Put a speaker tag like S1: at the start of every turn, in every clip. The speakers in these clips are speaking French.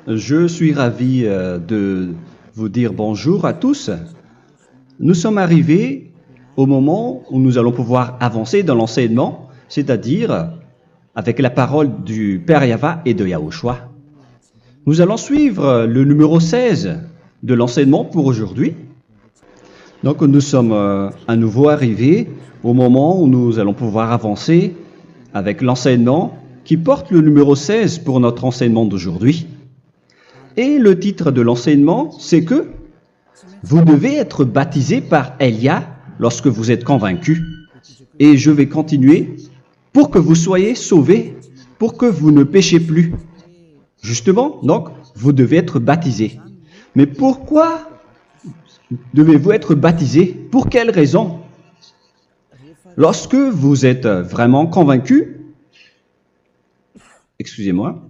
S1: Je suis ravi de vous dire bonjour à tous. Nous sommes arrivés au moment où nous allons pouvoir avancer dans l'enseignement, c'est-à-dire avec la parole du Père Yava et de Yahushua. Nous allons suivre le numéro 16 de l'enseignement pour aujourd'hui. Donc nous sommes à nouveau arrivés au moment où nous allons pouvoir avancer avec l'enseignement qui porte le numéro 16 pour notre enseignement d'aujourd'hui. Et le titre de l'enseignement, c'est que vous devez être baptisé par Elia lorsque vous êtes convaincu. Et je vais continuer pour que vous soyez sauvés, pour que vous ne péchez plus. Justement, donc, vous devez être baptisé. Mais pourquoi devez-vous être baptisé? Pour quelle raison? Lorsque vous êtes vraiment convaincu, excusez-moi,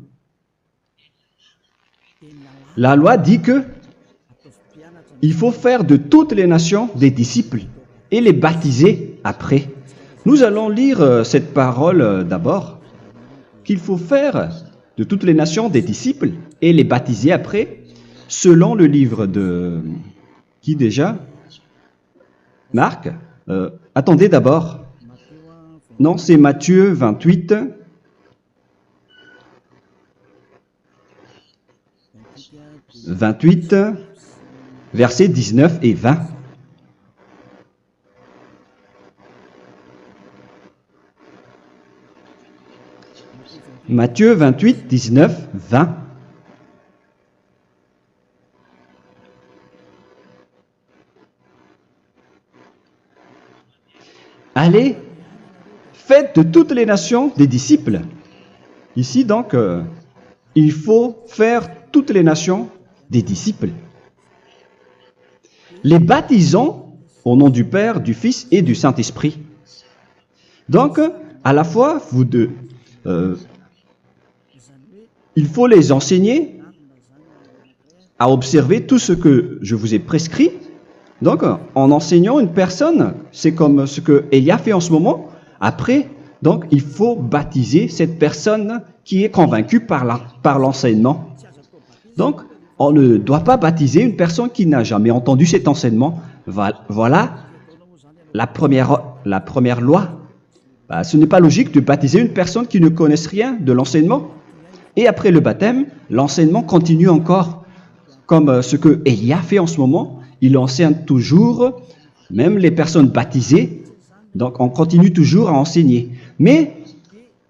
S1: la loi dit que il faut faire de toutes les nations des disciples et les baptiser après. Nous allons lire cette parole d'abord, qu'il faut faire de toutes les nations des disciples et les baptiser après, selon le livre de... Qui déjà? Marc. Attendez d'abord. Non, c'est Matthieu 28. Versets 19 et 20. Matthieu 28, 19, 20. Allez, faites de toutes les nations des disciples. Ici donc, il faut faire toutes les nations des disciples. Les baptisons au nom du Père, du Fils et du Saint-Esprit. Donc, à la fois, il faut les enseigner à observer tout ce que je vous ai prescrit. Donc, en enseignant une personne, c'est comme ce que Elia fait en ce moment. Après, donc, il faut baptiser cette personne qui est convaincue par l'enseignement. Donc, on ne doit pas baptiser une personne qui n'a jamais entendu cet enseignement. Voilà la première loi. Ce n'est pas logique de baptiser une personne qui ne connaisse rien de l'enseignement. Et après le baptême, l'enseignement continue encore, comme ce que Elia fait en ce moment. Il enseigne toujours, même les personnes baptisées. Donc, on continue toujours à enseigner. Mais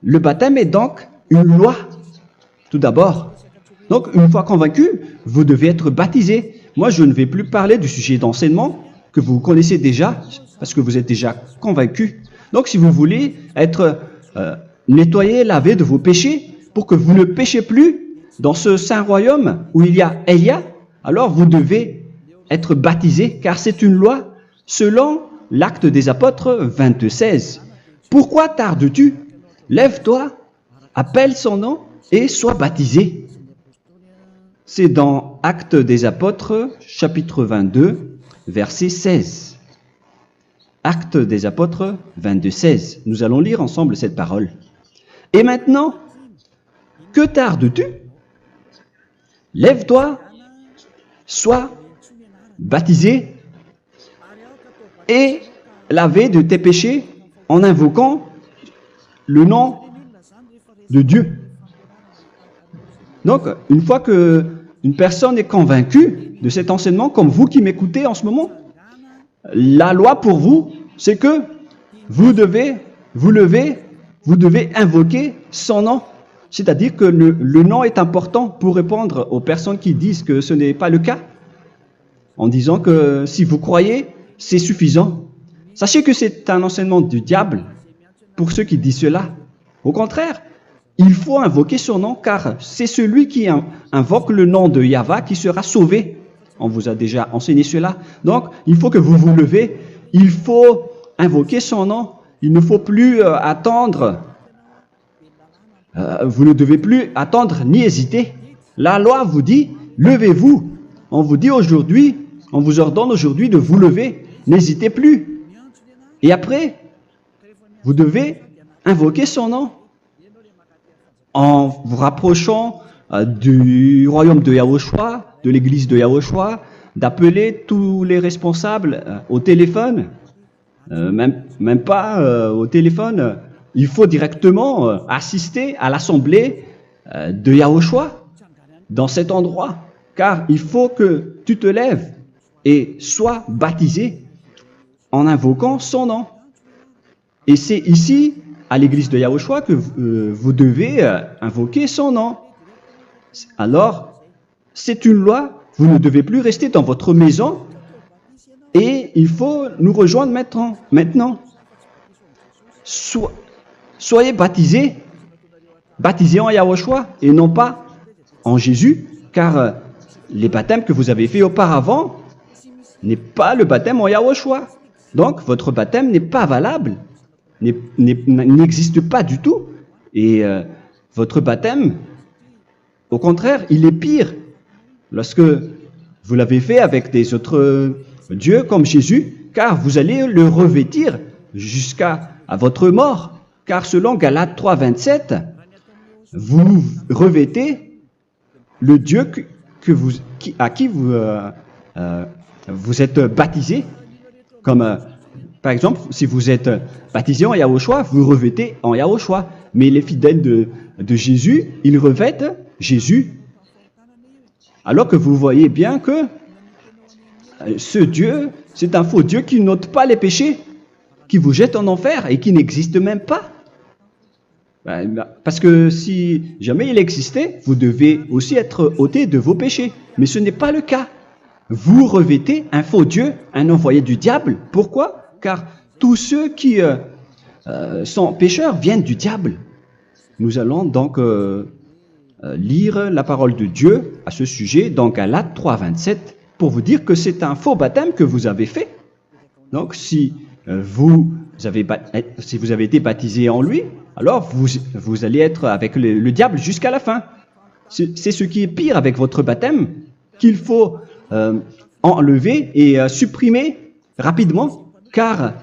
S1: le baptême est donc une loi, tout d'abord. Donc, une fois convaincu, vous devez être baptisé. Moi, je ne vais plus parler du sujet d'enseignement que vous connaissez déjà, parce que vous êtes déjà convaincu. Donc, si vous voulez être nettoyé, lavé de vos péchés, pour que vous ne péchez plus dans ce saint royaume où il y a Elia, alors vous devez être baptisé, car c'est une loi selon l'Acte des Apôtres 22:16. Pourquoi tardes-tu? Lève-toi, appelle son nom et sois baptisé. C'est dans Actes des Apôtres, chapitre 22, verset 16. Actes des Apôtres 22:16. Nous allons lire ensemble cette parole. Et maintenant, que tardes-tu? Lève-toi, sois baptisé et lavé de tes péchés en invoquant le nom de Dieu. Donc, une fois qu'une personne est convaincue de cet enseignement, comme vous qui m'écoutez en ce moment, la loi pour vous, c'est que vous devez invoquer son nom. C'est-à-dire que le nom est important pour répondre aux personnes qui disent que ce n'est pas le cas, en disant que si vous croyez, c'est suffisant. Sachez que c'est un enseignement du diable pour ceux qui disent cela. Au contraire, il faut invoquer son nom, car c'est celui qui invoque le nom de Yahva qui sera sauvé. On vous a déjà enseigné cela. Donc, il faut que vous vous levez, il faut invoquer son nom. Il ne faut plus attendre. Vous ne devez plus attendre ni hésiter. La loi vous dit, levez-vous. On vous dit aujourd'hui, on vous ordonne aujourd'hui de vous lever. N'hésitez plus. Et après, vous devez invoquer son nom en vous rapprochant du royaume de Yahushua, de l'église de Yahushua, d'appeler tous les responsables au téléphone, même pas au téléphone. Il faut directement assister à l'assemblée de Yahushua dans cet endroit, car il faut que tu te lèves et sois baptisé en invoquant son nom. Et c'est ici, à l'église de Yahushua, que vous devez invoquer son nom. Alors, c'est une loi, vous ne devez plus rester dans votre maison et il faut nous rejoindre maintenant. Soyez baptisés en Yahushua et non pas en Jésus, car les baptêmes que vous avez faits auparavant n'est pas le baptême en Yahushua. Donc, votre baptême n'est pas valable, n'existe pas du tout. Et votre baptême, au contraire, il est pire lorsque vous l'avez fait avec des autres dieux comme Jésus, car vous allez le revêtir jusqu'à votre mort. Car selon Galates 3, 27, vous revêtez le Dieu à qui vous êtes baptisé. Comme par exemple, si vous êtes baptisé en Yahushua, vous revêtez en Yahushua. Mais les fidèles de Jésus, ils revêtent Jésus. Alors que vous voyez bien que ce Dieu, c'est un faux Dieu qui n'ôte pas les péchés, qui vous jette en enfer et qui n'existe même pas. Parce que si jamais il existait, vous devez aussi être ôté de vos péchés. Mais ce n'est pas le cas. Vous revêtez un faux Dieu, un envoyé du diable. Pourquoi? Car tous ceux qui sont pécheurs viennent du diable. Nous allons donc lire la parole de Dieu à ce sujet dans Galates 3, 27 pour vous dire que c'est un faux baptême que vous avez fait. Donc si vous avez été baptisé en lui, alors vous allez être avec le diable jusqu'à la fin. C'est ce qui est pire avec votre baptême qu'il faut enlever et supprimer rapidement, car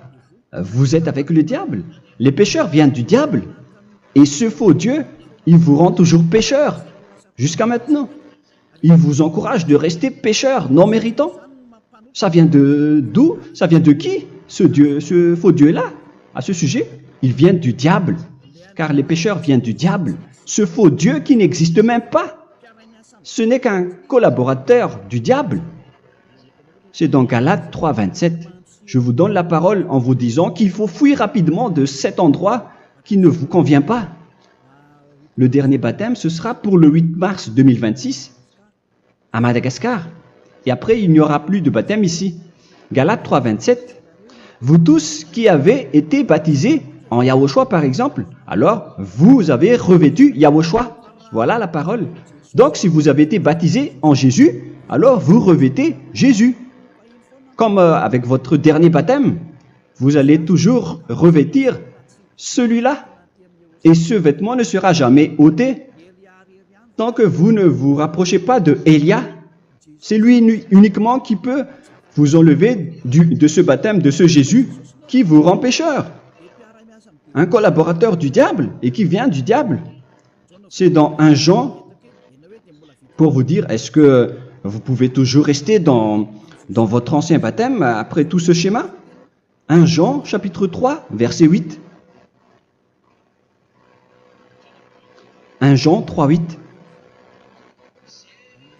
S1: vous êtes avec le diable. Les pécheurs viennent du diable, et ce faux Dieu, il vous rend toujours pécheur, jusqu'à maintenant. Il vous encourage de rester pécheur, non méritant. Ça vient d'où? Ça vient de qui, ce faux Dieu-là? À ce sujet, il vient du diable, car les pécheurs viennent du diable. Ce faux Dieu qui n'existe même pas. Ce n'est qu'un collaborateur du diable. C'est dans Galates 3, 27. Je vous donne la parole en vous disant qu'il faut fuir rapidement de cet endroit qui ne vous convient pas. Le dernier baptême, ce sera pour le 8 mars 2026 à Madagascar. Et après, il n'y aura plus de baptême ici. Galates 3, 27. Vous tous qui avez été baptisés en Yahushua, par exemple, alors vous avez revêtu Yahushua. Voilà la parole. Donc, si vous avez été baptisé en Jésus, alors vous revêtez Jésus. Comme avec votre dernier baptême, vous allez toujours revêtir celui-là. Et ce vêtement ne sera jamais ôté tant que vous ne vous rapprochez pas de Élia. C'est lui uniquement qui peut vous enlever de ce baptême, de ce Jésus qui vous rend pécheur. Un collaborateur du diable et qui vient du diable. C'est dans 1 Jean, pour vous dire, est-ce que vous pouvez toujours rester dans votre ancien baptême après tout ce schéma? 1 Jean, chapitre 3, verset 8. 1 Jean 3, 8.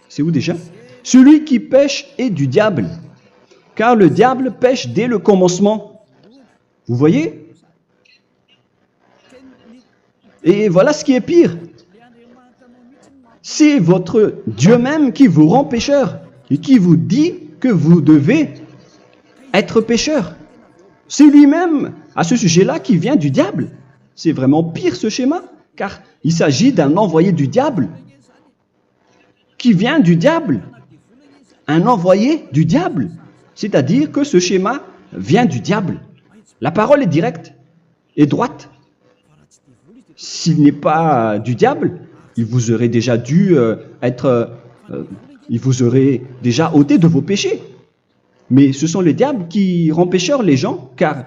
S1: C'est où déjà? Celui qui pêche est du diable, car le diable pêche dès le commencement. Vous voyez? Et voilà ce qui est pire. C'est votre Dieu même qui vous rend pécheur et qui vous dit que vous devez être pécheur. C'est lui-même, à ce sujet-là, qui vient du diable. C'est vraiment pire ce schéma, car il s'agit d'un envoyé du diable qui vient du diable. Un envoyé du diable. C'est-à-dire que ce schéma vient du diable. La parole est directe et droite. S'il n'est pas du diable, il vous aurait déjà il vous aurait déjà ôté de vos péchés. Mais ce sont les diables qui rendent pécheurs les gens, car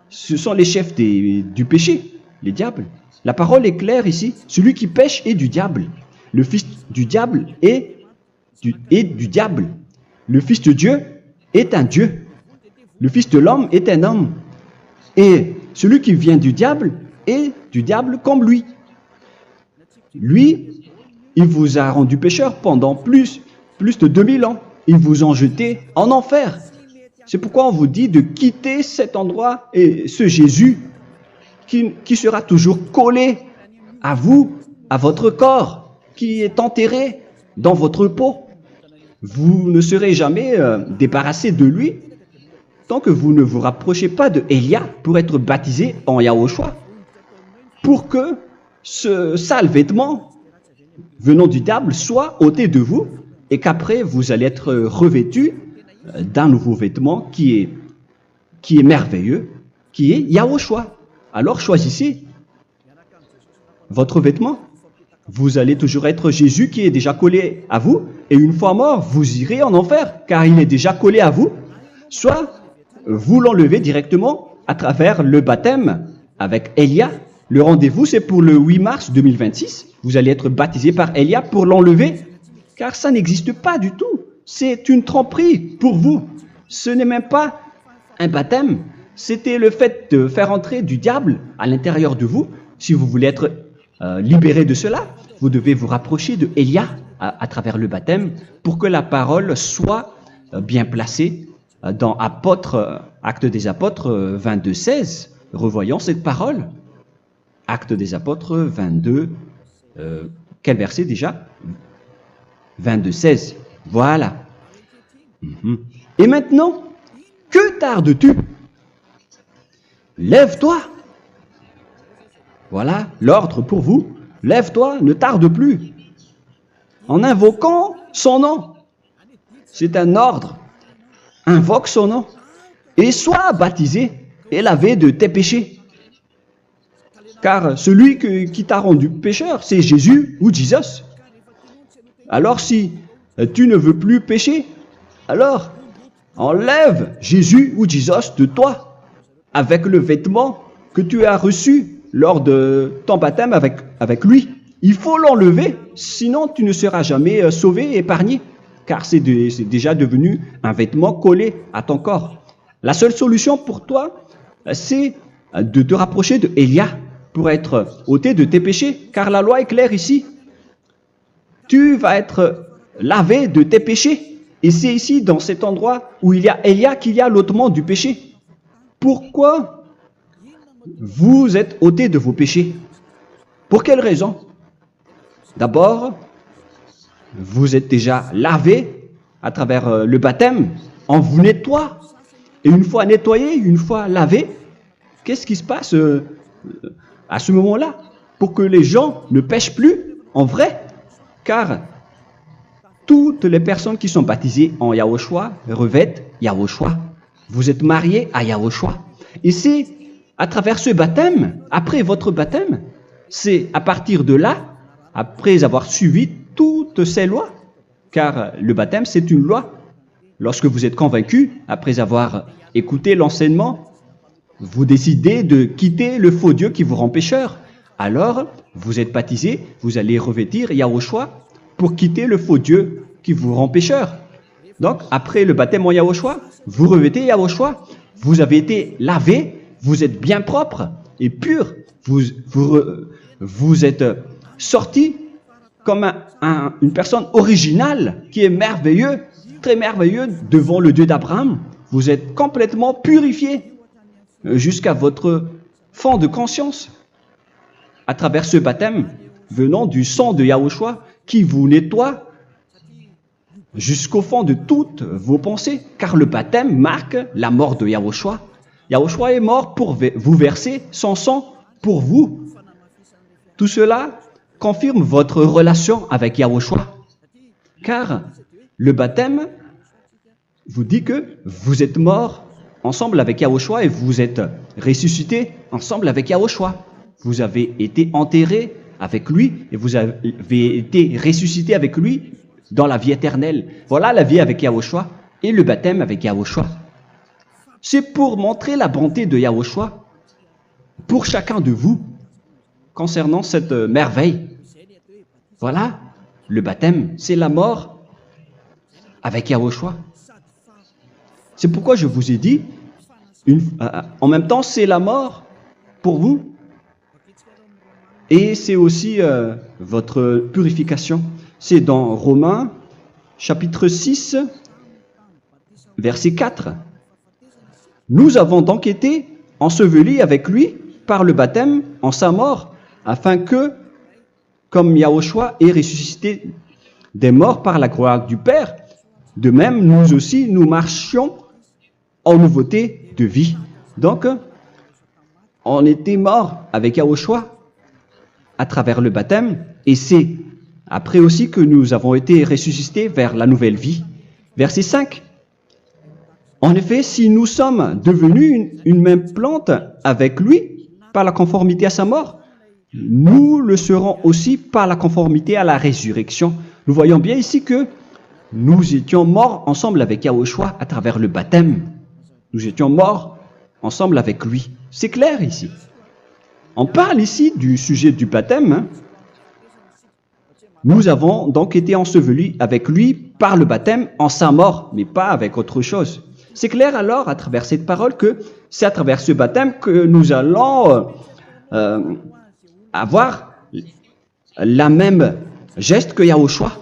S1: ce sont les chefs du péché, les diables. La parole est claire ici, celui qui pêche est du diable. le fils du diable est du diable. Le fils de Dieu est un Dieu. Le fils de l'homme est un homme. Et celui qui vient du diable est du diable comme lui. Lui, il vous a rendu pécheur pendant plus de 2000 ans. Il vous a jeté en enfer. C'est pourquoi on vous dit de quitter cet endroit et ce Jésus qui sera toujours collé à vous, à votre corps, qui est enterré dans votre peau. Vous ne serez jamais débarrassé de lui tant que vous ne vous rapprochez pas de Élia pour être baptisé en Yahushua, pour que ce sale vêtement venant du diable soit ôté de vous et qu'après vous allez être revêtu d'un nouveau vêtement qui est merveilleux, qui est Yahushua. Alors choisissez votre vêtement. Vous allez toujours être Jésus qui est déjà collé à vous, et une fois mort, vous irez en enfer, car il est déjà collé à vous. Soit vous l'enlevez directement à travers le baptême avec Élia. Le rendez-vous, c'est pour le 8 mars 2026. Vous allez être baptisé par Élia pour l'enlever, car ça n'existe pas du tout. C'est une tromperie pour vous. Ce n'est même pas un baptême. C'était le fait de faire entrer du diable à l'intérieur de vous. Si vous voulez être libéré de cela, vous devez vous rapprocher de Élia à travers le baptême pour que la parole soit bien placée dans Actes des Apôtres 22, 16. Revoyons cette parole. Actes des Apôtres 22, quel verset déjà? 22, 16. Voilà. Et maintenant, que tardes-tu? Lève-toi. Voilà l'ordre pour vous. Lève-toi, ne tarde plus. En invoquant son nom. C'est un ordre. Invoque son nom. Et sois baptisé et lavé de tes péchés. Car celui qui t'a rendu pécheur, c'est Jésus ou Jesus. Alors si tu ne veux plus pécher, alors enlève Jésus ou Jesus de toi avec le vêtement que tu as reçu lors de ton baptême avec lui. Il faut l'enlever, sinon tu ne seras jamais sauvé, épargné, car c'est déjà devenu un vêtement collé à ton corps. La seule solution pour toi, c'est de te rapprocher de Élia pour être ôté de tes péchés, car la loi est claire ici. Tu vas être lavé de tes péchés, et c'est ici, dans cet endroit où il y a Élia, qu'il y a l'ôtement du péché. Pourquoi vous êtes ôté de vos péchés? Pour quelle raison? D'abord, vous êtes déjà lavé à travers le baptême, on vous nettoie. Et une fois nettoyé, une fois lavé, qu'est-ce qui se passe à ce moment-là? Pour que les gens ne pêchent plus en vrai, car toutes les personnes qui sont baptisées en Yahushua revêtent Yahushua. Vous êtes mariés à Yahushua. Et c'est à travers ce baptême, après votre baptême, c'est à partir de là, après avoir suivi toutes ces lois, car le baptême c'est une loi. Lorsque vous êtes convaincu, après avoir écouté l'enseignement, vous décidez de quitter le faux Dieu qui vous rend pécheur. Alors, vous êtes baptisé, vous allez revêtir Yahushua pour quitter le faux Dieu qui vous rend pécheur. Donc, après le baptême en Yahushua, vous revêtez Yahushua. Vous avez été lavé, vous êtes bien propre et pur. Vous êtes sorti comme une personne originale qui est merveilleux, très merveilleux devant le Dieu d'Abraham. Vous êtes complètement purifié jusqu'à votre fond de conscience à travers ce baptême venant du sang de Yahushua qui vous nettoie jusqu'au fond de toutes vos pensées, car le baptême marque la mort de Yahushua. Yahushua est mort pour vous verser son sang pour vous. Tout cela confirme votre relation avec Yahushua, car le baptême vous dit que vous êtes mort ensemble avec Yahushua et vous êtes ressuscité ensemble avec Yahushua. Vous avez été enterré avec lui et vous avez été ressuscité avec lui dans la vie éternelle. Voilà la vie avec Yahushua et le baptême avec Yahushua. C'est pour montrer la bonté de Yahushua pour chacun de vous concernant cette merveille. Voilà le baptême, c'est la mort avec Yahushua. C'est pourquoi je vous ai dit, en même temps, c'est la mort pour vous. Et c'est aussi votre purification. C'est dans Romains, chapitre 6, verset 4. Nous avons donc été ensevelis avec lui par le baptême en sa mort, afin que, comme Yahushua est ressuscité des morts par la gloire du Père, de même, nous aussi, nous marchions en nouveauté de vie. Donc, on était morts avec Yahushua à travers le baptême, et c'est après aussi que nous avons été ressuscités vers la nouvelle vie. Verset 5. En effet, si nous sommes devenus une même plante avec lui par la conformité à sa mort, nous le serons aussi par la conformité à la résurrection. Nous voyons bien ici que nous étions morts ensemble avec Yahushua à travers le baptême. Nous étions morts ensemble avec lui. C'est clair ici. On parle ici du sujet du baptême. Nous avons donc été ensevelis avec lui par le baptême en sa mort, mais pas avec autre chose. C'est clair alors à travers cette parole que c'est à travers ce baptême que nous allons avoir la même geste que Yahushua.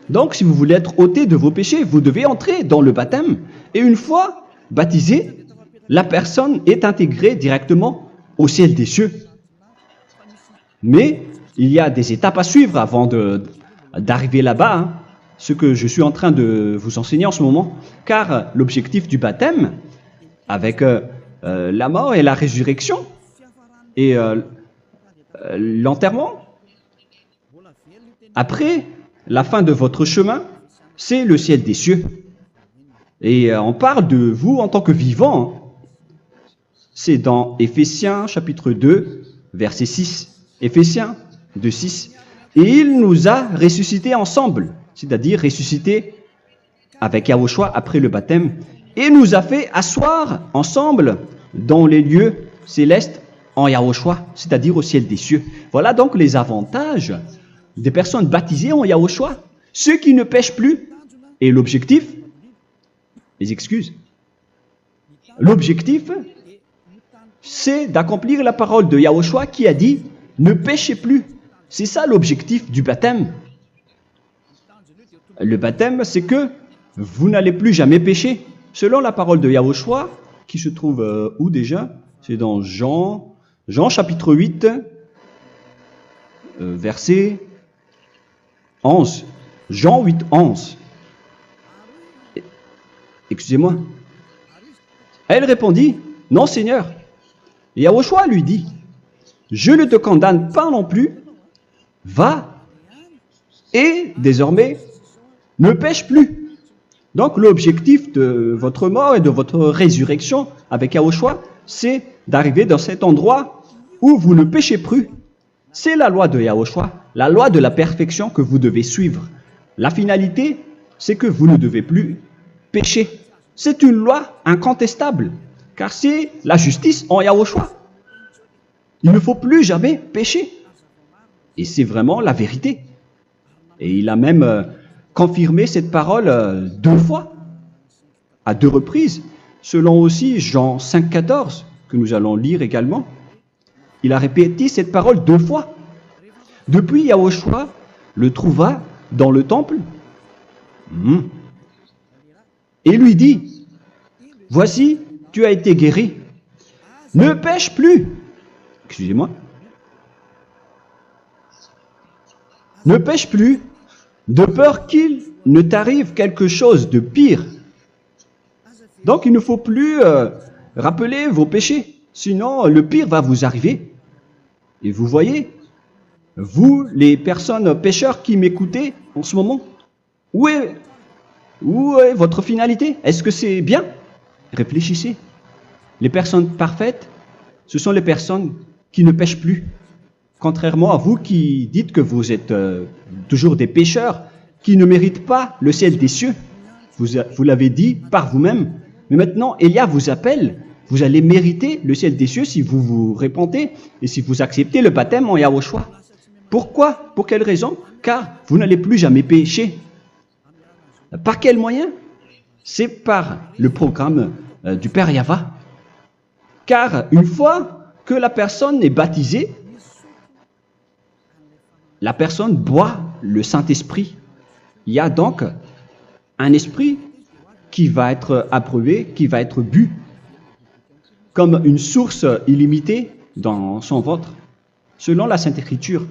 S1: Donc si vous voulez être ôté de vos péchés, vous devez entrer dans le baptême. Et une fois baptisé, la personne est intégrée directement au ciel des cieux. Mais il y a des étapes à suivre avant d'arriver là-bas, ce que je suis en train de vous enseigner en ce moment, car l'objectif du baptême, avec la mort et la résurrection, et l'enterrement, après la fin de votre chemin, c'est le ciel des cieux. Et on parle de vous en tant que vivant. C'est dans Éphésiens chapitre 2, verset 6. Éphésiens 2, 6. Et il nous a ressuscités ensemble, c'est-à-dire ressuscités avec Yahushua après le baptême, et nous a fait asseoir ensemble dans les lieux célestes en Yahushua, c'est-à-dire au ciel des cieux. Voilà donc les avantages des personnes baptisées en Yahushua, ceux qui ne pêchent plus. Et l'objectif, les excuses, l'objectif, c'est d'accomplir la parole de Yahushua qui a dit « Ne péchez plus ». C'est ça l'objectif du baptême. Le baptême, c'est que vous n'allez plus jamais pécher. Selon la parole de Yahushua, qui se trouve où déjà? C'est dans Jean chapitre 8, verset 11. Jean 8, 11. Excusez-moi. Elle répondit, « Non, Seigneur. » Et Yahushua lui dit, « Je ne te condamne pas non plus. Va et désormais ne pêche plus. » Donc l'objectif de votre mort et de votre résurrection avec Yahushua, c'est d'arriver dans cet endroit où vous ne péchez plus. C'est la loi de Yahushua, la loi de la perfection que vous devez suivre. La finalité, c'est que vous ne devez plus pécher. C'est une loi incontestable, car c'est la justice en Yahushua. Il ne faut plus jamais pécher. Et c'est vraiment la vérité. Et il a même confirmé cette parole 2 fois, à 2 reprises, selon aussi Jean 5, 14, que nous allons lire également. Il a répété cette parole 2 fois. Depuis, Yahushua le trouva dans le temple et lui dit, « Voici, tu as été guéri. Ne pêche plus. » Excusez-moi. Ne pêche plus, de peur qu'il ne t'arrive quelque chose de pire. Donc, il ne faut plus rappeler vos péchés, sinon le pire va vous arriver. Et vous voyez, vous, les personnes pécheurs qui m'écoutez en ce moment, où est votre finalité? Est-ce que c'est bien? Réfléchissez. Les personnes parfaites, ce sont les personnes qui ne pêchent plus. Contrairement à vous qui dites que vous êtes toujours des pécheurs, qui ne méritent pas le ciel des cieux. Vous l'avez dit par vous-même. Mais maintenant, Élia vous appelle. Vous allez mériter le ciel des cieux si vous vous repentez et si vous acceptez le baptême en Yahushua. Pourquoi? Pour quelle raison? Car vous n'allez plus jamais pécher. Par quel moyen? C'est par le programme du Père Yahva. Car une fois que la personne est baptisée, la personne boit le Saint-Esprit. Il y a donc un esprit qui va être approuvé, qui va être bu, comme une source illimitée dans son ventre, selon la Sainte Écriture.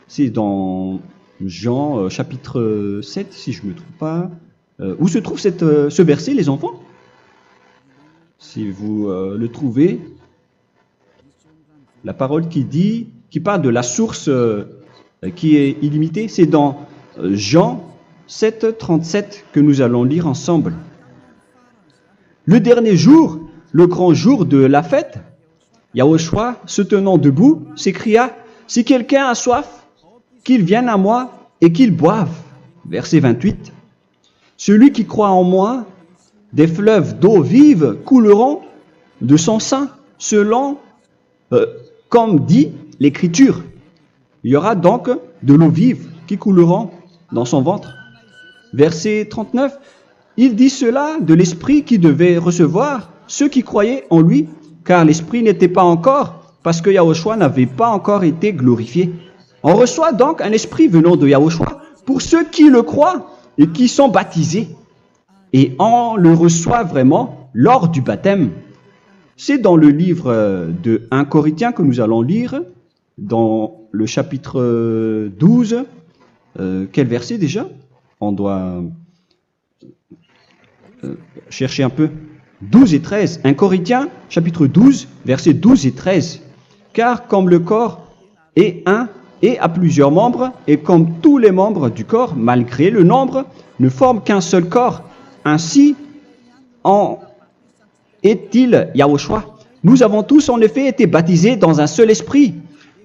S1: C'est dans Jean chapitre 7, si je ne me trompe pas. Où se trouve ce verset, les enfants? Si vous le trouvez, la parole qui parle de la source qui est illimitée, c'est dans Jean 7, 37 que nous allons lire ensemble. Le dernier jour, le grand jour de la fête, Yahushua, se tenant debout, s'écria, « Si quelqu'un a soif, qu'il vienne à moi et qu'il boive. » Verset 28. « Celui qui croit en moi, des fleuves d'eau vive couleront de son sein, selon, comme dit l'Écriture. » Il y aura donc de l'eau vive qui couleront dans son ventre. Verset 39. Il dit cela de l'Esprit qui devait recevoir ceux qui croyaient en lui, car l'Esprit n'était pas encore, parce que Yahushua n'avait pas encore été glorifié. On reçoit donc un Esprit venant de Yahushua pour ceux qui le croient et qui sont baptisés. Et on le reçoit vraiment lors du baptême. C'est dans le livre de 1 Corinthiens que nous allons lire, dans le chapitre 12. Quel verset déjà? On doit chercher un peu. 12 et 13. 1 Corinthiens, chapitre 12, versets 12 et 13. Car comme le corps est un et a plusieurs membres, et comme tous les membres du corps, malgré le nombre, ne forment qu'un seul corps, ainsi en est-il Yahushua. Nous avons tous en effet été baptisés dans un seul esprit,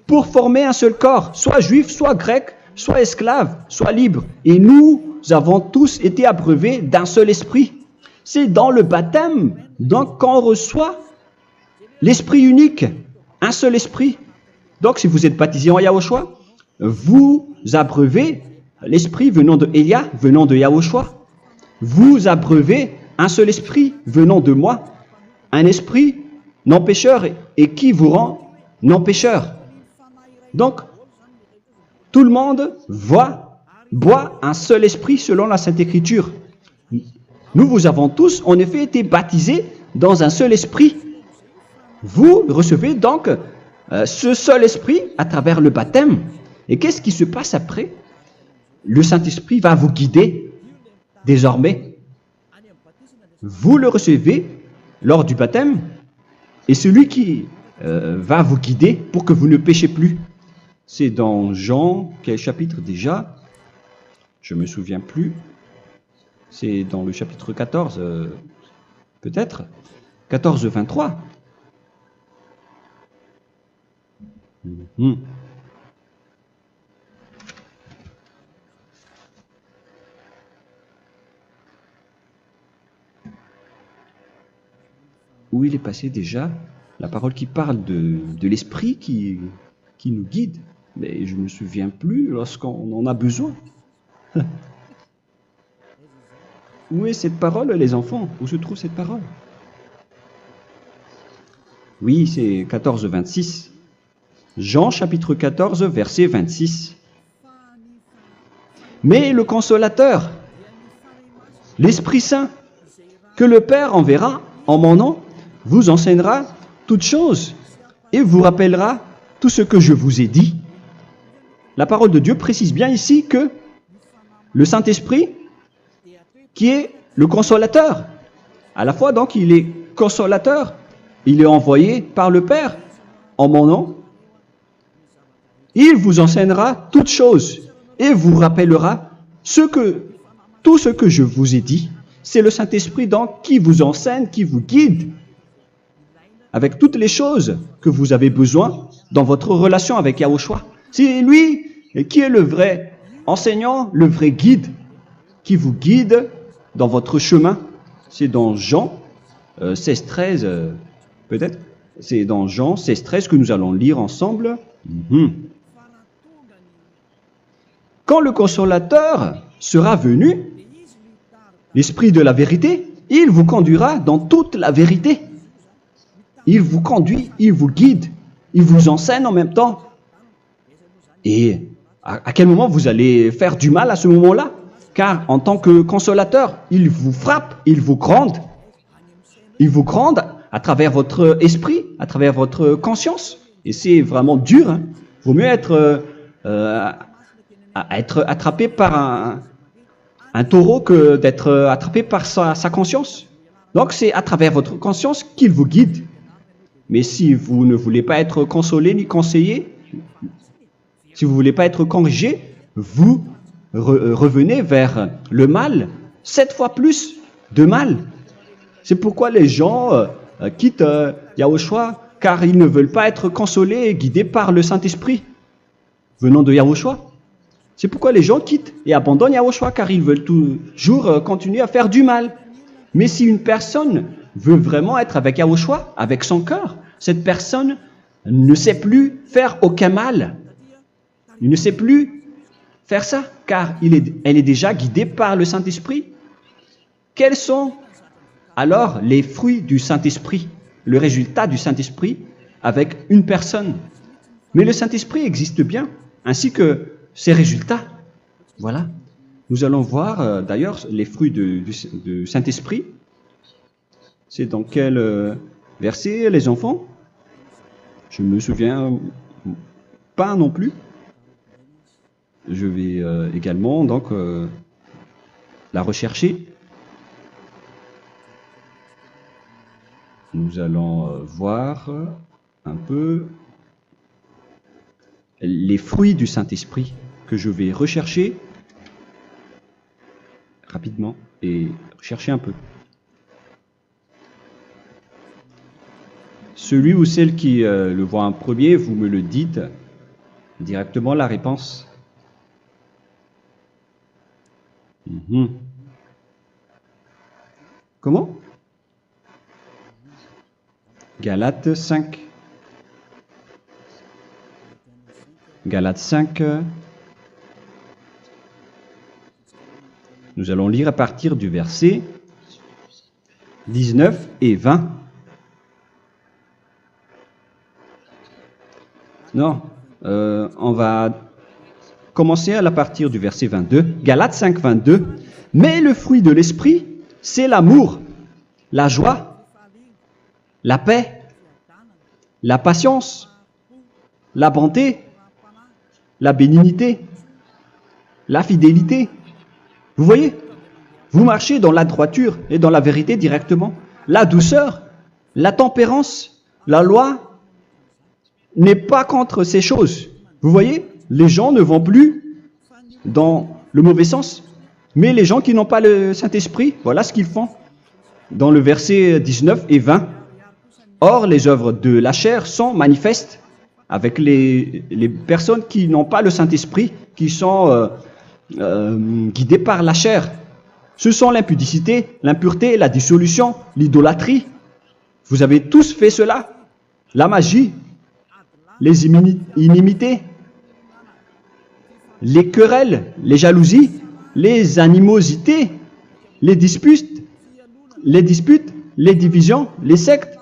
S1: pour former un seul corps, soit juif, soit grec, soit esclave, soit libre. Et nous avons tous été abreuvés d'un seul esprit. C'est dans le baptême, donc, qu'on reçoit l'esprit unique, un seul esprit. Donc, si vous êtes baptisé en Yahushua, vous abreuvez l'esprit venant de Elia, venant de Yahushua. Vous abreuvez un seul esprit venant de moi, un esprit non pécheur et qui vous rend non pécheur. Donc, tout le monde boit un seul esprit selon la Sainte Écriture. Nous vous avons tous en effet été baptisés dans un seul esprit. Vous recevez donc ce seul esprit à travers le baptême. Et qu'est-ce qui se passe après? Le Saint-Esprit va vous guider désormais. Vous le recevez lors du baptême et celui qui va vous guider pour que vous ne péchez plus. C'est dans Jean, quel chapitre déjà? Je ne me souviens plus. C'est dans le chapitre 14, peut-être. 14, 23. Où il est passé déjà? La parole qui parle de l'esprit qui nous guide. Mais je ne me souviens plus lorsqu'on en a besoin. Où est cette parole, les enfants? Où se trouve cette parole? Oui, c'est 14, 26. Jean chapitre 14, verset 26. Mais le consolateur, l'Esprit Saint, que le Père enverra en mon nom, vous enseignera toutes choses et vous rappellera tout ce que je vous ai dit. La parole de Dieu précise bien ici que le Saint-Esprit, qui est le consolateur, à la fois donc il est consolateur, il est envoyé par le Père en mon nom, il vous enseignera toutes choses et vous rappellera tout ce que je vous ai dit. C'est le Saint-Esprit donc qui vous enseigne, qui vous guide avec toutes les choses que vous avez besoin dans votre relation avec Yahushua. C'est lui qui est le vrai enseignant, le vrai guide, qui vous guide dans votre chemin. C'est dans Jean 16, 13, peut-être. C'est dans Jean 16, 13 que nous allons lire ensemble. quand le consolateur sera venu, l'Esprit de la vérité, il vous conduira dans toute la vérité. Il vous conduit, il vous guide, il vous enseigne en même temps. Et à quel moment vous allez faire du mal à ce moment-là? Car en tant que consolateur, il vous frappe, il vous gronde. Il vous gronde à travers votre esprit, à travers votre conscience. Et c'est vraiment dur. Hein. Il vaut mieux être attrapé par un taureau que d'être attrapé par sa conscience. Donc c'est à travers votre conscience qu'il vous guide. Mais si vous ne voulez pas être consolé ni conseillé, si vous ne voulez pas être corrigé, vous revenez vers le mal, 7 fois plus de mal. C'est pourquoi les gens quittent Yahushua, car ils ne veulent pas être consolés et guidés par le Saint-Esprit venant de Yahushua. C'est pourquoi les gens quittent et abandonnent Yahushua, car ils veulent toujours continuer à faire du mal. Mais si une personne veut vraiment être avec Yahushua, avec son cœur, cette personne ne sait plus faire aucun mal. Il ne sait plus faire ça, car elle est déjà guidée par le Saint-Esprit. Quels sont alors les fruits du Saint-Esprit, le résultat du Saint-Esprit avec une personne? Mais le Saint-Esprit existe bien, ainsi que ses résultats. Voilà. Nous allons voir d'ailleurs les fruits du Saint-Esprit. C'est dans quel verset, les enfants? Je ne me souviens pas non plus. Je vais également donc la rechercher. Nous allons voir un peu les fruits du Saint-Esprit que je vais rechercher rapidement et rechercher un peu. Celui ou celle qui le voit en premier, vous me le dites directement la réponse. Comment? Galates 5. Galates 5. Nous allons lire à partir du verset 19 et 20. Non, on va commencer à partir du verset 22. Galates 5, 22. Mais le fruit de l'esprit, c'est l'amour, la joie, la paix, la patience, la bonté, la bénignité, la fidélité. Vous voyez, vous marchez dans la droiture et dans la vérité directement. La douceur, la tempérance, la loi n'est pas contre ces choses. Vous voyez, les gens ne vont plus dans le mauvais sens. Mais les gens qui n'ont pas le Saint-Esprit, voilà ce qu'ils font. Dans le verset 19 et 20. Or, les œuvres de la chair sont manifestes avec les personnes qui n'ont pas le Saint-Esprit, qui sont guidées par la chair. Ce sont l'impudicité, l'impureté, la dissolution, l'idolâtrie. Vous avez tous fait cela. La magie, les inimités, les querelles, les jalousies, les animosités, les disputes, les divisions, les sectes.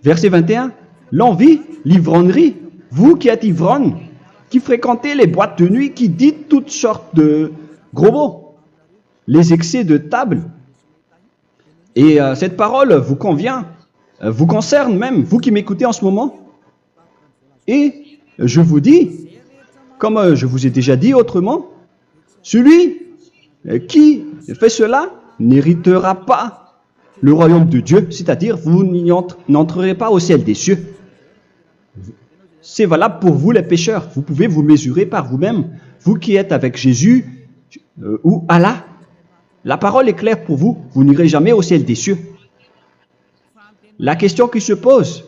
S1: Verset 21, l'envie, l'ivrognerie, vous qui êtes ivrognes, qui fréquentez les boîtes de nuit, qui dites toutes sortes de gros mots, les excès de table. Et cette parole vous convient, vous concerne même, vous qui m'écoutez en ce moment. Et je vous dis, comme je vous ai déjà dit autrement, celui qui fait cela n'héritera pas le royaume de Dieu, c'est-à-dire vous n'entrerez pas au ciel des cieux. C'est valable pour vous les pécheurs. Vous pouvez vous mesurer par vous-même, vous qui êtes avec Jésus ou Allah. La parole est claire pour vous, vous n'irez jamais au ciel des cieux. La question qui se pose,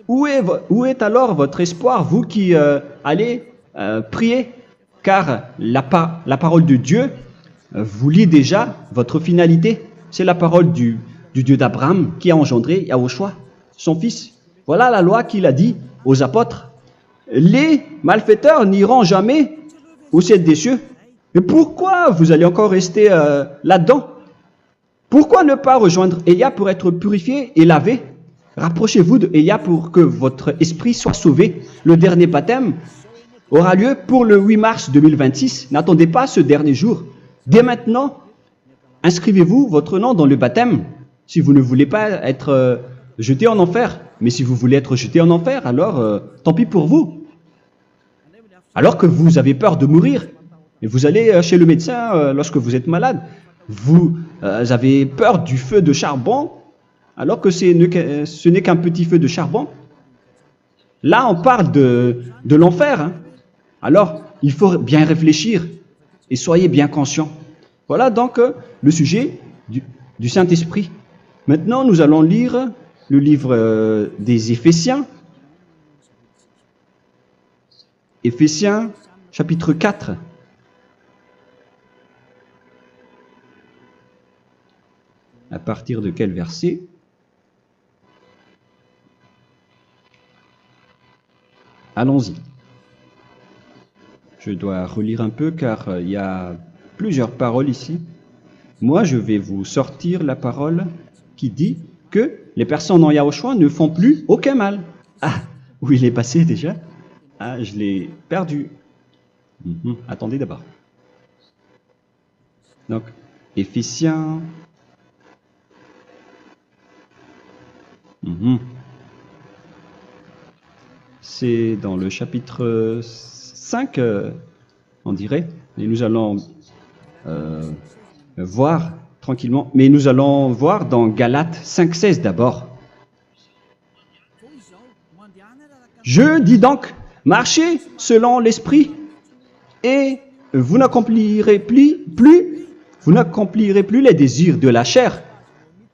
S1: où est alors votre espoir, vous qui allez prier? Car la parole de Dieu vous lit déjà votre finalité. C'est la parole du Dieu d'Abraham qui a engendré Yahushua, son fils. Voilà la loi qu'il a dit aux apôtres. Les malfaiteurs n'iront jamais au ciel des cieux. Mais pourquoi vous allez encore rester là-dedans? Pourquoi ne pas rejoindre Élia pour être purifié et lavé? Rapprochez-vous de Élia pour que votre esprit soit sauvé. Le dernier baptême aura lieu pour le 8 mars 2026. N'attendez pas ce dernier jour. Dès maintenant, inscrivez-vous votre nom dans le baptême si vous ne voulez pas être jeté en enfer. Mais si vous voulez être jeté en enfer, alors tant pis pour vous. Alors que vous avez peur de mourir, et vous allez chez le médecin lorsque vous êtes malade, vous avez peur du feu de charbon, alors que ce n'est qu'un petit feu de charbon. Là, on parle de l'enfer. Hein. Alors, il faut bien réfléchir et soyez bien conscients. Voilà donc le sujet du Saint-Esprit. Maintenant, nous allons lire le livre des Éphésiens. Éphésiens, chapitre 4. À partir de quel verset? Allons-y. Je dois relire un peu car il y a plusieurs paroles ici. Moi, je vais vous sortir la parole qui dit que les personnes en Yahushua ne font plus aucun mal. Ah, où il est passé déjà? Ah, je l'ai perdu. Attendez d'abord. Donc, Éphésiens. C'est dans le chapitre 5, on dirait. Et nous allons voir tranquillement. Mais nous allons voir dans Galates 5,16 d'abord. Je dis donc, marchez selon l'esprit et vous n'accomplirez plus les désirs de la chair.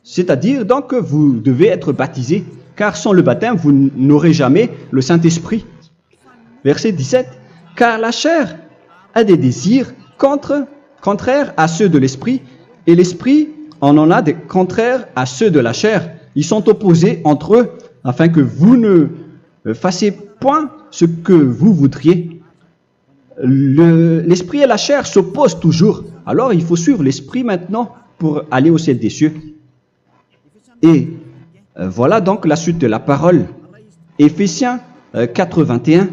S1: C'est-à-dire donc que vous devez être baptisé, car sans le baptême, vous n'aurez jamais le Saint-Esprit. Verset 17. Car la chair a des désirs contraires à ceux de l'esprit, et l'esprit en a des contraires à ceux de la chair. Ils sont opposés entre eux, afin que vous ne fassiez point ce que vous voudriez. L'esprit et la chair s'opposent toujours. Alors il faut suivre l'esprit maintenant pour aller au ciel des cieux. Et voilà donc la suite de la parole. Éphésiens 4:21.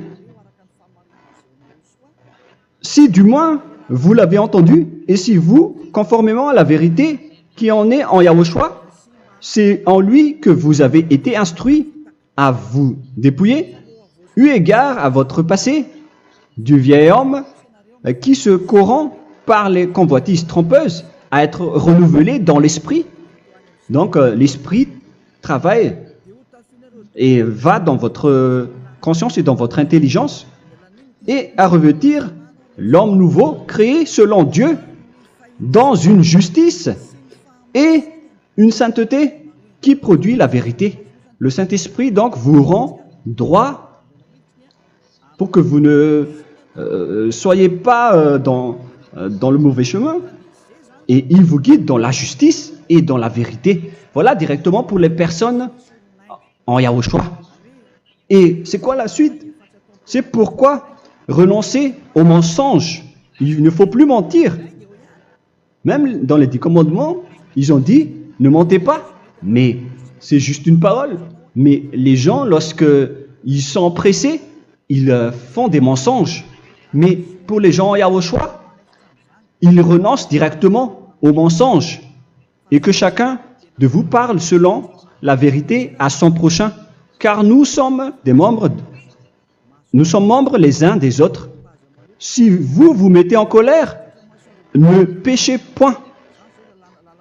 S1: Si du moins vous l'avez entendu, et si vous, conformément à la vérité qui en est en Yahushua, c'est en lui que vous avez été instruits à vous dépouiller, eu égard à votre passé, du vieil homme qui se corrompt par les convoitises trompeuses, à être renouvelé dans l'esprit. Donc l'esprit travaille et va dans votre conscience et dans votre intelligence et à revêtir l'homme nouveau créé selon Dieu dans une justice et une sainteté qui produit la vérité. Le Saint-Esprit donc vous rend droit pour que vous ne soyez pas dans le mauvais chemin et il vous guide dans la justice et dans la vérité. Voilà directement pour les personnes en Yahushua. Et c'est quoi la suite? C'est pourquoi renoncer au mensonge. Il ne faut plus mentir. Même dans les 10 commandements, ils ont dit ne mentez pas. Mais c'est juste une parole. Mais les gens, lorsqu'ils sont pressés, ils font des mensonges. Mais pour les gens en Yahushua, ils renoncent directement au mensonge. Et que chacun de vous parle selon la vérité à son prochain, car nous sommes membres les uns des autres. Si vous vous mettez en colère, ne péchez point.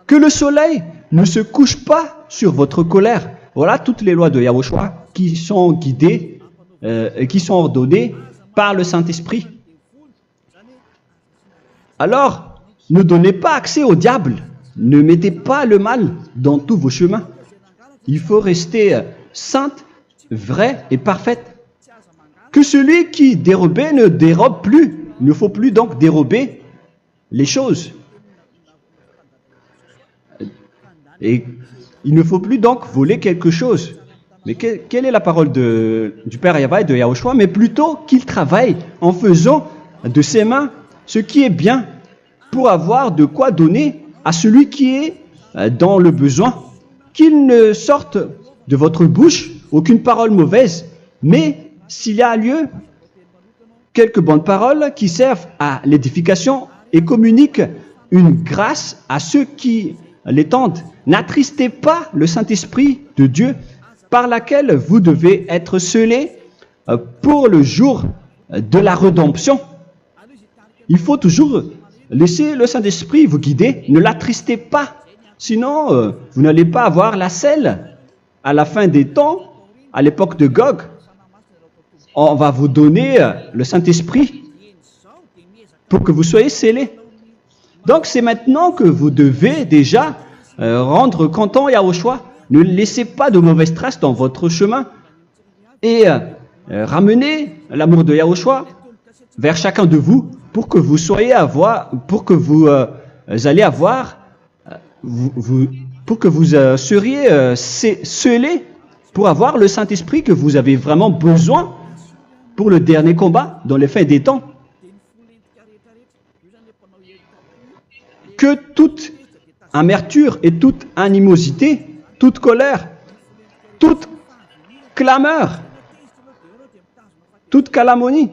S1: Que le soleil ne se couche pas sur votre colère. Voilà toutes les lois de Yahushua qui sont guidées, qui sont ordonnées par le Saint-Esprit. Alors, ne donnez pas accès au diable. Ne mettez pas le mal dans tous vos chemins. Il faut rester sainte, vraie et parfaite. Que celui qui dérobait ne dérobe plus. Il ne faut plus donc dérober les choses. Et il ne faut plus donc voler quelque chose. Mais quelle est la parole du Père Yahweh et de Yahushua? Mais plutôt qu'il travaille en faisant de ses mains ce qui est bien pour avoir de quoi donner à celui qui est dans le besoin. Qu'il ne sorte de votre bouche aucune parole mauvaise, mais s'il y a lieu, quelques bonnes paroles qui servent à l'édification et communiquent une grâce à ceux qui l'étendent. N'attristez pas le Saint-Esprit de Dieu par laquelle vous devez être scellés pour le jour de la rédemption. Il faut toujours laisser le Saint-Esprit vous guider, ne l'attristez pas, sinon vous n'allez pas avoir la selle. À la fin des temps, à l'époque de Gog, on va vous donner le Saint-Esprit pour que vous soyez scellés. Donc c'est maintenant que vous devez déjà rendre content Yahushua. Ne laissez pas de mauvaises traces dans votre chemin et ramenez l'amour de Yahushua vers chacun de vous pour que vous soyez pour que vous allez avoir, pour que vous seriez scellés pour avoir le Saint-Esprit que vous avez vraiment besoin pour le dernier combat dans les fins des temps. Que toute amertume et toute animosité, toute colère, toute clameur, toute calomnie,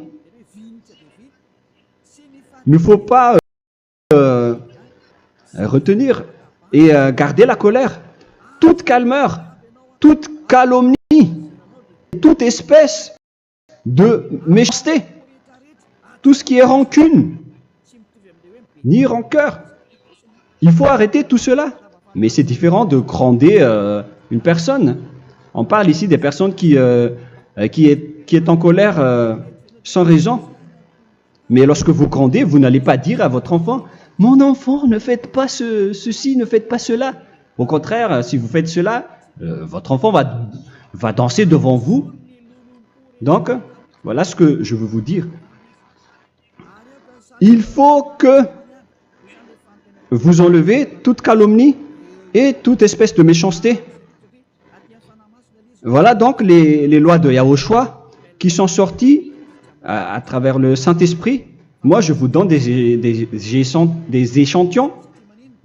S1: il ne faut pas retenir et garder la colère. Toute calmeur, toute calomnie, toute espèce de méchanceté, tout ce qui est rancune, ni rancœur. Il faut arrêter tout cela. Mais c'est différent de gronder une personne. On parle ici des personnes qui est en colère sans raison. Mais lorsque vous grondez, vous n'allez pas dire à votre enfant « Mon enfant, ne faites pas ceci, ne faites pas cela ». Au contraire, si vous faites cela, votre enfant va danser devant vous. Donc, voilà ce que je veux vous dire. Il faut que vous enlevez toute calomnie et toute espèce de méchanceté. Voilà donc les lois de Yahushua qui sont sorties à travers le Saint-Esprit. Moi, je vous donne des échantillons,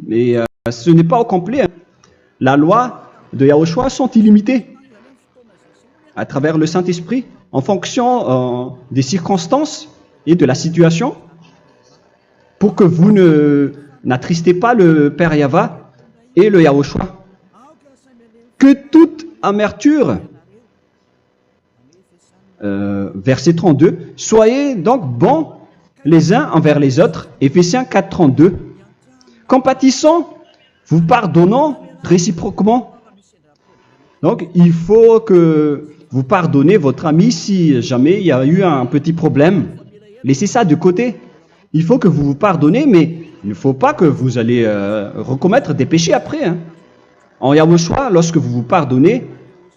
S1: mais ce n'est pas au complet. La loi de Yahushua sont illimitées à travers le Saint-Esprit en fonction des circonstances et de la situation pour que vous n'attristez pas le Père Yahva et le Yahushua. Que toute amertume, verset 32, soyez donc bons les uns envers les autres, Éphésiens 4, 32, compatissant, vous pardonnant réciproquement. Donc, il faut que vous pardonnez votre ami si jamais il y a eu un petit problème. Laissez ça de côté. Il faut que vous vous pardonnez, mais il ne faut pas que vous allez recommettre des péchés après. Hein. En Yahushua, lorsque vous vous pardonnez,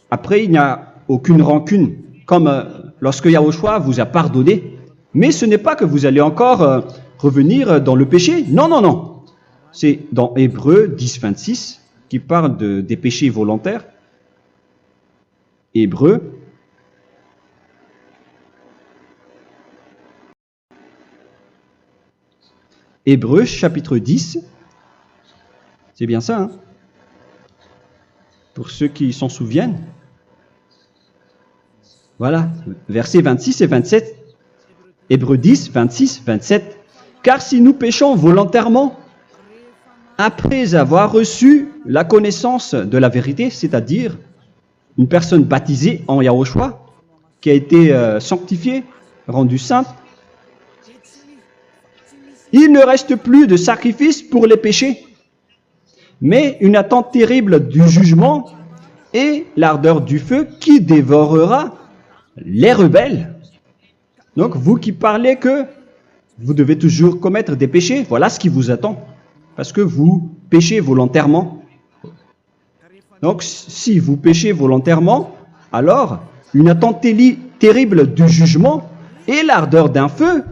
S1: après il n'y a aucune rancune, comme lorsque Yahushua vous a pardonné. Mais ce n'est pas que vous allez encore revenir dans le péché. Non, non, non. C'est dans Hébreux 10, 26 qui parle des péchés volontaires. Hébreux. Hébreux chapitre 10. C'est bien ça, hein? Pour ceux qui s'en souviennent. Voilà, versets 26 et 27. Hébreux 10, 26, 27. Car si nous péchons volontairement, après avoir reçu la connaissance de la vérité, c'est-à-dire une personne baptisée en Yahushua, qui a été sanctifiée, rendue sainte, il ne reste plus de sacrifice pour les péchés, mais une attente terrible du jugement et l'ardeur du feu qui dévorera les rebelles. Donc, vous qui parlez que vous devez toujours commettre des péchés, voilà ce qui vous attend, parce que vous péchez volontairement. Donc, si vous péchez volontairement, alors une attente terrible du jugement et l'ardeur d'un feu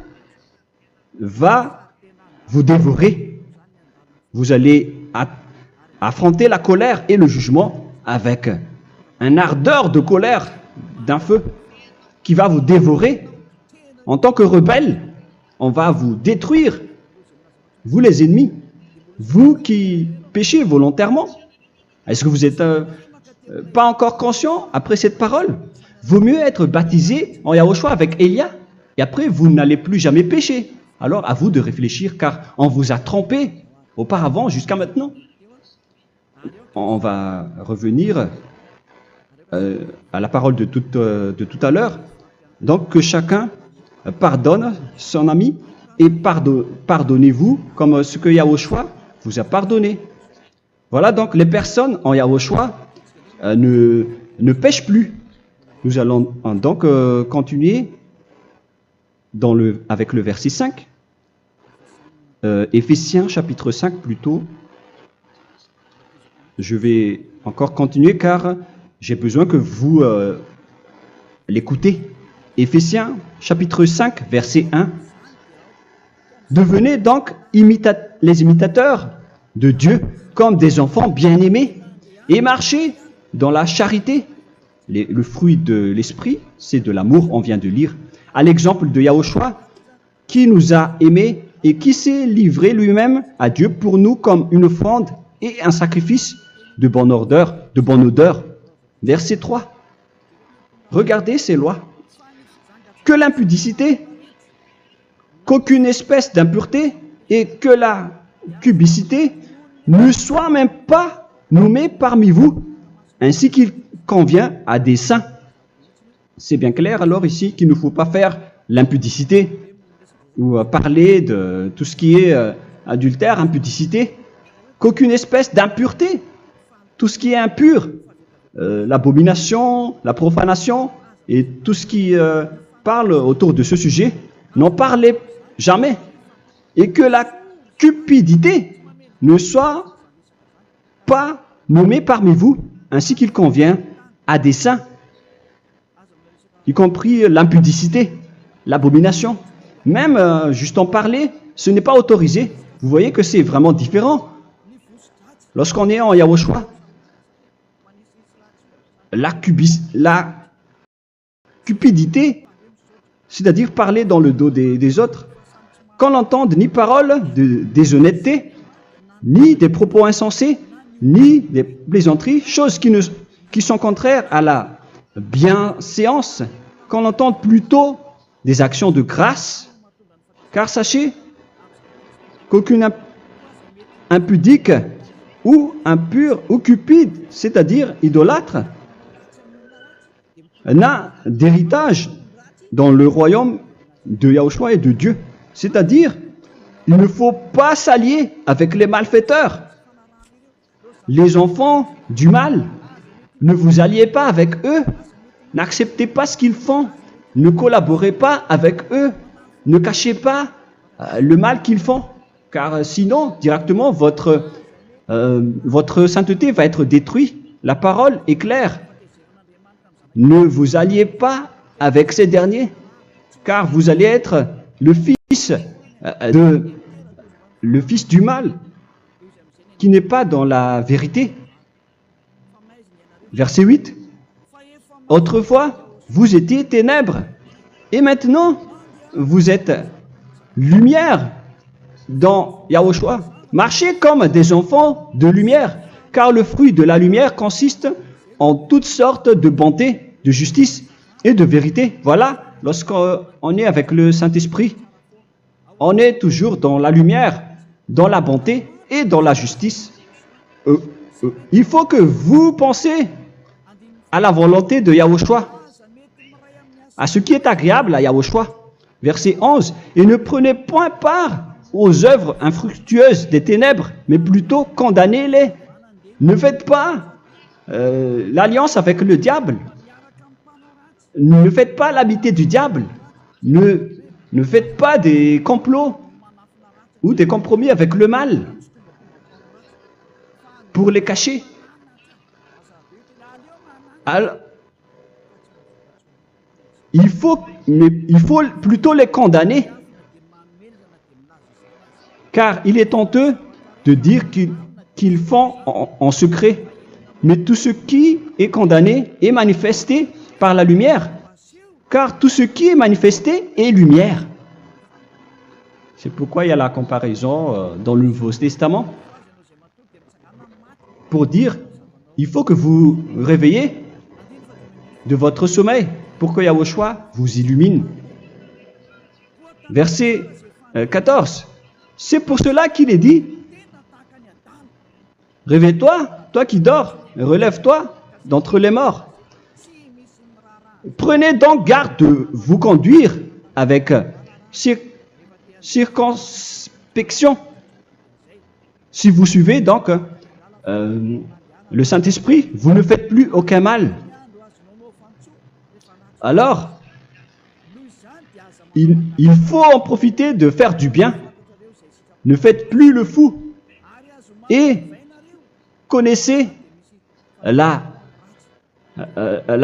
S1: va vous dévorer. Vous allez affronter la colère et le jugement avec une ardeur de colère d'un feu qui va vous dévorer en tant que rebelle, on va vous détruire, vous les ennemis, vous qui péchez volontairement. Est-ce que vous n'êtes pas encore conscient après cette parole? Vaut mieux être baptisé en Yahushua avec Elia, et après vous n'allez plus jamais pécher. Alors à vous de réfléchir, car on vous a trompé auparavant jusqu'à maintenant. On va revenir à la parole de tout à l'heure. Donc que chacun pardonne son ami et pardonnez-vous comme ce que Yahushua vous a pardonné. Voilà donc les personnes en Yahushua ne pêchent plus. Nous allons donc continuer avec le verset 5. Éphésiens chapitre 5 plutôt. Je vais encore continuer car j'ai besoin que vous l'écoutez. Éphésiens chapitre 5 verset 1. Devenez donc les imitateurs de Dieu comme des enfants bien-aimés et marchez dans la charité. Le fruit de l'esprit, c'est de l'amour, on vient de lire, à l'exemple de Yahushua, qui nous a aimés et qui s'est livré lui-même à Dieu pour nous comme une offrande et un sacrifice de bonne odeur. Verset 3. Regardez ces lois. Que l'impudicité, qu'aucune espèce d'impureté et que la cubicité ne soit même pas nommée parmi vous, ainsi qu'il convient à des saints. C'est bien clair alors ici qu'il ne faut pas faire l'impudicité ou parler de tout ce qui est adultère, impudicité, qu'aucune espèce d'impureté, tout ce qui est impur, l'abomination, la profanation et tout ce qui parle autour de ce sujet, n'en parlez jamais. Et que la cupidité ne soit pas nommée parmi vous, ainsi qu'il convient à des saints, y compris l'impudicité, l'abomination. Même juste en parler, ce n'est pas autorisé. Vous voyez que c'est vraiment différent. Lorsqu'on est en Yahushua, la cupidité, c'est-à-dire parler dans le dos des autres, qu'on n'entende ni parole de déshonnêteté, ni des propos insensés, ni des plaisanteries, choses qui sont contraires à la bienséance, qu'on entende plutôt des actions de grâce, car sachez qu'aucune impudique ou impure ou cupide, c'est-à-dire idolâtre, n'a d'héritage dans le royaume de Yahushua et de Dieu. C'est-à-dire, il ne faut pas s'allier avec les malfaiteurs. Les enfants du mal, ne vous alliez pas avec eux. N'acceptez pas ce qu'ils font. Ne collaborez pas avec eux. Ne cachez pas le mal qu'ils font. Car sinon, directement, votre sainteté va être détruite. La parole est claire. Ne vous alliez pas avec ces derniers, car vous allez être le fils du mal, qui n'est pas dans la vérité. Verset 8. Autrefois, vous étiez ténèbres, et maintenant, vous êtes lumière dans Yahushua. Marchez comme des enfants de lumière, car le fruit de la lumière consiste en toutes sortes de bonté, de justice et de vérité. Voilà, lorsqu'on est avec le Saint-Esprit, on est toujours dans la lumière, dans la bonté et dans la justice. Il faut que vous pensiez à la volonté de Yahushua, à ce qui est agréable à Yahushua. Verset 11. Et ne prenez point part aux œuvres infructueuses des ténèbres, mais plutôt condamnez-les. Ne faites pas l'alliance avec le diable. Ne faites pas l'amitié du diable. Ne faites pas des complots ou des compromis avec le mal pour les cacher. Alors, il faut plutôt les condamner, car il est honteux de dire qu'ils font en secret. Mais tout ce qui est condamné est manifesté par la lumière, car tout ce qui est manifesté est lumière. C'est pourquoi il y a la comparaison dans le Nouveau Testament pour dire il faut que vous réveillez de votre sommeil pour que Yahushua vous illumine. Verset 14. C'est pour cela qu'il est dit réveille-toi, toi qui dors, relève-toi d'entre les morts. Prenez donc garde de vous conduire avec circonspection. Si vous suivez donc le Saint-Esprit, vous ne faites plus aucun mal. Alors, il faut en profiter de faire du bien. Ne faites plus le fou. Et connaissez la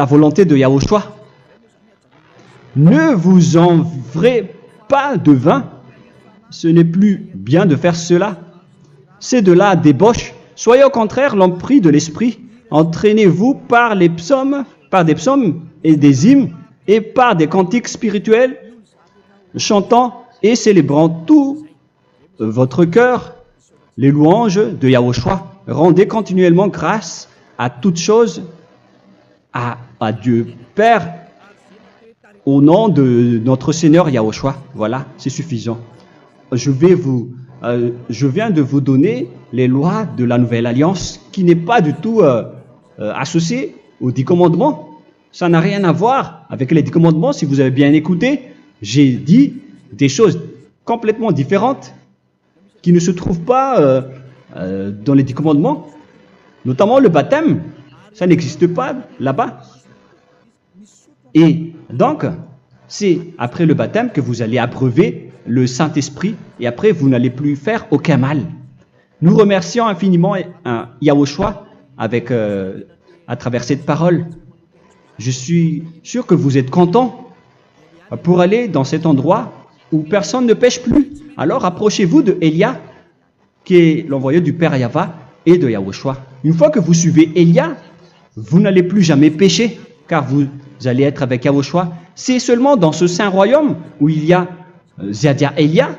S1: volonté de Yahushua. Ne vous envrez pas de vin. Ce n'est plus bien de faire cela. C'est de la débauche. Soyez au contraire l'empris de l'esprit. Entraînez-vous par des psaumes et des hymnes et par des cantiques spirituels, chantant et célébrant tout votre cœur les louanges de Yahushua. Rendez continuellement grâce à toutes choses à Dieu Père au nom de notre Seigneur Yahushua. Voilà, c'est suffisant. Je viens de vous donner les lois de la Nouvelle Alliance qui n'est pas du tout associée aux 10 commandements. Ça n'a rien à voir avec les 10 commandements. Si vous avez bien écouté, j'ai dit des choses complètement différentes qui ne se trouvent pas dans les 10 commandements. Notamment le baptême, ça n'existe pas là-bas. Et donc, c'est après le baptême que vous allez abreuver le Saint-Esprit et après vous n'allez plus faire aucun mal. Nous remercions infiniment Yahushua à travers cette parole. Je suis sûr que vous êtes contents pour aller dans cet endroit où personne ne pêche plus. Alors approchez-vous de Élia, qui est l'envoyé du Père Yahva et de Yahushua. Une fois que vous suivez Élia, vous n'allez plus jamais pécher, car vous allez être avec Yahushua. C'est seulement dans ce saint royaume où il y a Ziadia Elia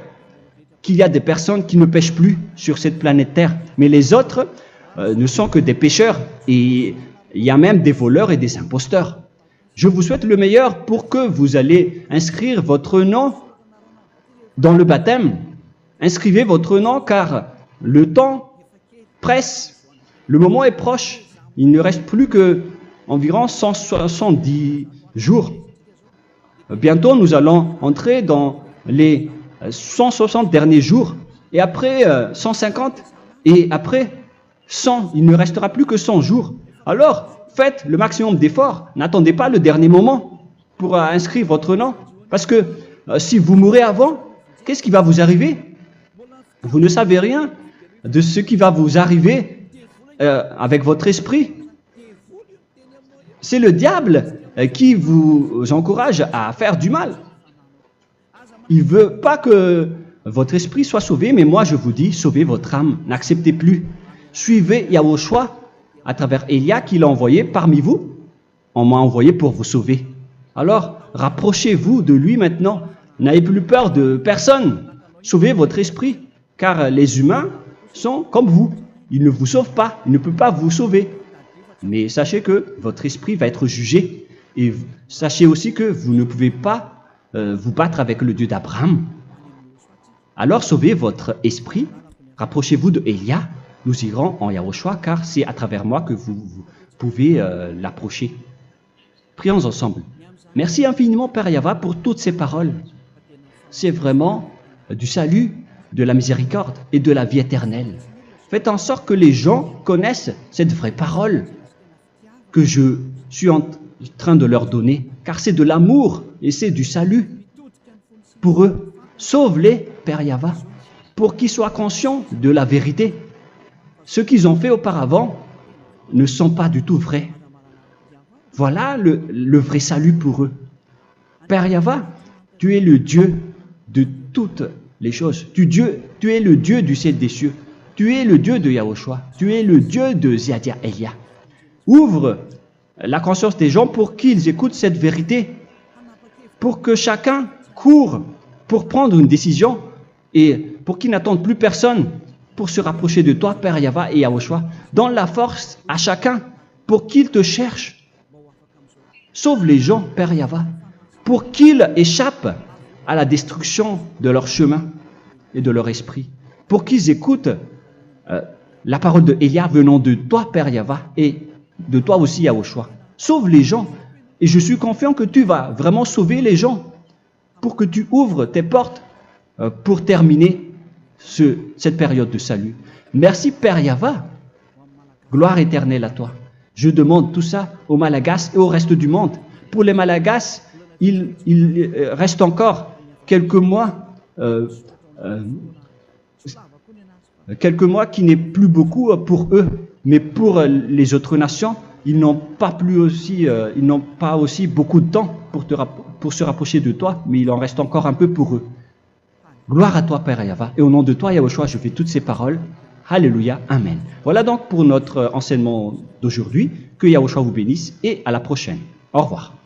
S1: qu'il y a des personnes qui ne pêchent plus sur cette planète Terre. Mais les autres ne sont que des pécheurs et il y a même des voleurs et des imposteurs. Je vous souhaite le meilleur pour que vous allez inscrire votre nom dans le baptême. Inscrivez votre nom car le temps presse, le moment est proche. Il ne reste plus que environ 170 jours. Bientôt, nous allons entrer dans les 160 derniers jours, et après 150, et après 100, il ne restera plus que 100 jours. Alors, faites le maximum d'efforts, n'attendez pas le dernier moment pour inscrire votre nom, parce que si vous mourrez avant, qu'est-ce qui va vous arriver? Vous ne savez rien de ce qui va vous arriver avec votre esprit. C'est le diable qui vous encourage à faire du mal. Il ne veut pas que votre esprit soit sauvé, mais moi je vous dis, sauvez votre âme, n'acceptez plus. Suivez Yahushua à travers Élia qu'il a envoyé parmi vous. On m'a envoyé pour vous sauver. Alors, rapprochez-vous de lui maintenant. N'ayez plus peur de personne. Sauvez votre esprit, car les humains sont comme vous. Ils ne vous sauvent pas, ils ne peuvent pas vous sauver. Mais sachez que votre esprit va être jugé. Et sachez aussi que vous ne pouvez pas vous battre avec le Dieu d'Abraham. Alors sauvez votre esprit, rapprochez-vous de Élia, nous irons en Yahushua, car c'est à travers moi que vous pouvez l'approcher. Prions ensemble. Merci infiniment Père Yahva pour toutes ces paroles. C'est vraiment du salut, de la miséricorde et de la vie éternelle. Faites en sorte que les gens connaissent cette vraie parole que je suis en train de leur donner, car c'est de l'amour et c'est du salut pour eux. Sauve-les, Père Yahva, pour qu'ils soient conscients de la vérité. Ce qu'ils ont fait auparavant ne sont pas du tout vrais. Voilà le vrai salut pour eux. Père Yahva, tu es le Dieu de toutes les choses. Tu es le Dieu du ciel des cieux. Tu es le Dieu de Yahushua. Tu es le Dieu de Ziadia Elia. Ouvre la conscience des gens pour qu'ils écoutent cette vérité, pour que chacun court pour prendre une décision et pour qu'ils n'attendent plus personne pour se rapprocher de toi, Père Yahweh et Yahushua. Donne la force à chacun pour qu'ils te cherchent. Sauve les gens, Père Yahweh, pour qu'ils échappent à la destruction de leur chemin et de leur esprit, pour qu'ils écoutent la parole de Elia venant de toi, Père Yahweh, et de toi aussi, Yahushua. Sauve les gens, et je suis confiant que tu vas vraiment sauver les gens, pour que tu ouvres tes portes pour terminer cette période de salut. Merci, Père Yahweh. Gloire éternelle à toi. Je demande tout ça aux Malagasy et au reste du monde. Pour les Malagasy, il reste encore quelques mois qui n'est plus beaucoup pour eux, mais pour les autres nations, ils n'ont pas aussi beaucoup de temps pour se rapprocher de toi, mais il en reste encore un peu pour eux. Gloire à toi, Père Yahweh, et au nom de toi, Yahushua, je fais toutes ces paroles. Alléluia, Amen. Voilà donc pour notre enseignement d'aujourd'hui. Que Yahushua vous bénisse et à la prochaine. Au revoir.